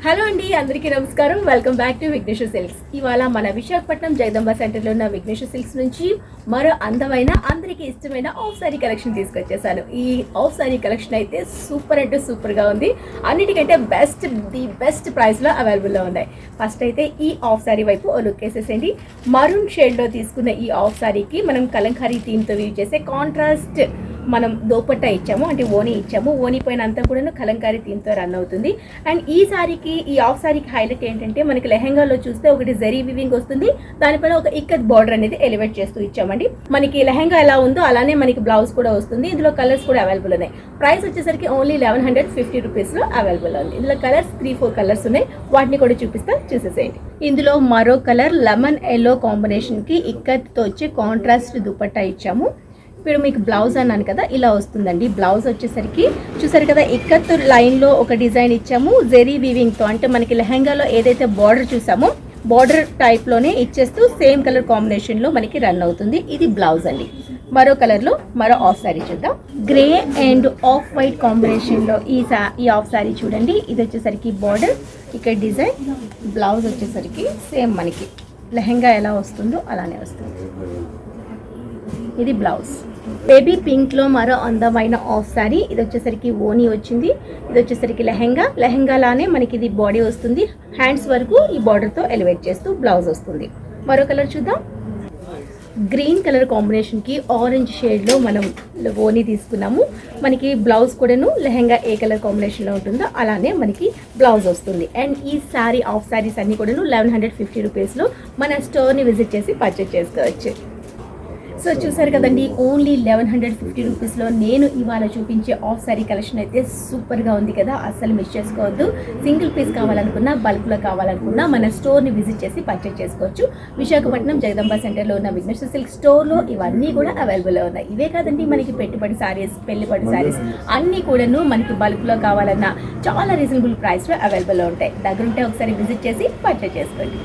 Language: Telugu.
హలో అండి, అందరికీ నమస్కారం. Welcome back to Vighneshwara Silks. ఇవాళ మన విశాఖపట్నం జగదంబ సెంటర్లో ఉన్న విఘ్నేశ్వర సిల్క్స్ నుంచి మరో అందమైన, అందరికీ ఇష్టమైన ఆఫ్ సారీ కలెక్షన్ తీసుకొచ్చేసాను. ఈ ఆఫ్ సారీ కలెక్షన్ అయితే సూపర్ అంటే సూపర్గా ఉంది. అన్నిటికంటే ది బెస్ట్ ప్రైస్లో అవైలబుల్లో ఉన్నాయి. ఫస్ట్ అయితే ఈ ఆఫ్ సారీ వైపు ఓ లుక్ వేసేసేయండి. మరూన్ షేడ్లో తీసుకున్న ఈ ఆఫ్ సారీకి మనం కలంకారీ థీమ్తో యూజ్ చేసే కాంట్రాస్ట్ మనం దోపట్టా ఇచ్చాము, అంటే ఓనీ ఇచ్చాము. ఓనీ పైన అంతా కూడా కలంకారీ థీమ్తో రన్ అవుతుంది. అండ్ ఈ సారీకి, ఈ ఆఫ్ సారీకి హైలైట్ ఏంటంటే మనకి లెహెంగాలో చూస్తే ఒకటి జరీ వివింగ్ వస్తుంది, దానిపైన ఒక ఇక్కత్ బార్డర్ అనేది ఎలివేట్ చేస్తూ ఇచ్చామండి. మనకి లెహెంగా ఎలా ఉందో అలానే మనకి బ్లౌజ్ కూడా వస్తుంది. ఇందులో కలర్స్ కూడా అవైలబుల్ ఉన్నాయి. ప్రైస్ వచ్చేసరికి ఓన్లీ 1150 రూపీస్లో అవైలబుల్ ఉంది. ఇందులో కలర్స్ 3-4 కలర్స్ ఉన్నాయి, వాటిని కూడా చూసేసేయండి. ఇందులో మరో కలర్ లెమన్ ఎల్లో కాంబినేషన్కి ఇక్కత్తో వచ్చి కాంట్రాస్ట్ దుపట్టా ఇచ్చాము. ఇప్పుడు మీకు బ్లౌజ్ అన్నాను కదా, ఇలా వస్తుందండి. బ్లౌజ్ వచ్చేసరికి చూసారు కదా, ఇక్కత్ లైన్లో ఒక డిజైన్ ఇచ్చాము జెరీ వీవింగ్తో. అంటే మనకి లెహెంగాలో ఏదైతే బార్డర్ చూసామో బార్డర్ టైప్లోనే ఇచ్చేస్తూ సేమ్ కలర్ కాంబినేషన్లో మనకి రన్ అవుతుంది. ఇది బ్లౌజ్ అండి. మరో కలర్లో మరో ఆఫ్ సారీ చూద్దాం. గ్రే అండ్ ఆఫ్ వైట్ కాంబినేషన్లో ఈ ఆఫ్ సారీ చూడండి. ఇది వచ్చేసరికి బార్డర్, ఇక్కడ డిజైన్, బ్లౌజ్ వచ్చేసరికి సేమ్ మనకి లెహెంగా ఎలా వస్తుందో అలానే వస్తుంది. ఇది బ్లౌజ్. బేబీ పింక్లో మరో అందమైన ఆఫ్ సారీ. ఇది వచ్చేసరికి ఓనీ వచ్చింది. ఇది వచ్చేసరికి లెహెంగాలానే మనకి ఇది బాడీ వస్తుంది. హ్యాండ్స్ వరకు ఈ బార్డర్తో ఎలివేట్ చేస్తూ బ్లౌజ్ వస్తుంది. మరో కలర్ చూద్దాం. గ్రీన్ కలర్ కాంబినేషన్కి ఆరెంజ్ షేడ్లో మనం ఓనీ తీసుకున్నాము. మనకి బ్లౌజ్ కూడాను లెహెంగా ఏ కలర్ కాంబినేషన్లో ఉంటుందో అలానే మనకి బ్లౌజ్ వస్తుంది. అండ్ ఈ సారీ, ఆఫ్ సారీస్ అన్నీ కూడాను 1150 రూపీస్లో మన స్టోర్ని విజిట్ చేసి పర్చేస్ చేసుకోవచ్చు. సో చూసారు కదండి, ఓన్లీ 1150 రూపీస్లో నేను ఇవాళ చూపించే ఆఫ్ సారీ కలెక్షన్ అయితే సూపర్గా ఉంది కదా. అస్సలు మిస్ చేసుకోవద్దు. సింగిల్ పీస్ కావాలనుకున్నా, బల్క్లో కావాలనుకున్నా మన స్టోర్ని విజిట్ చేసి పర్చేస్ చేసుకోవచ్చు. విశాఖపట్నం జగదంబ సెంటర్లో ఉన్న విఘ్నేశ్వర సిల్క్ స్టోర్లో ఇవన్నీ కూడా అవైలబుల్లో ఉన్నాయి. ఇవే కాదండి, మనకి పెట్టుబడి సారీస్, పెళ్లిపడి సారీస్ అన్నీ కూడాను మనకి బల్క్లో కావాలన్నా చాలా రీజనబుల్ ప్రైస్లో అవైలబుల్లో ఉంటాయి. దగ్గరుంటే ఒకసారి విజిట్ చేసి పర్చేస్ చేసుకోండి.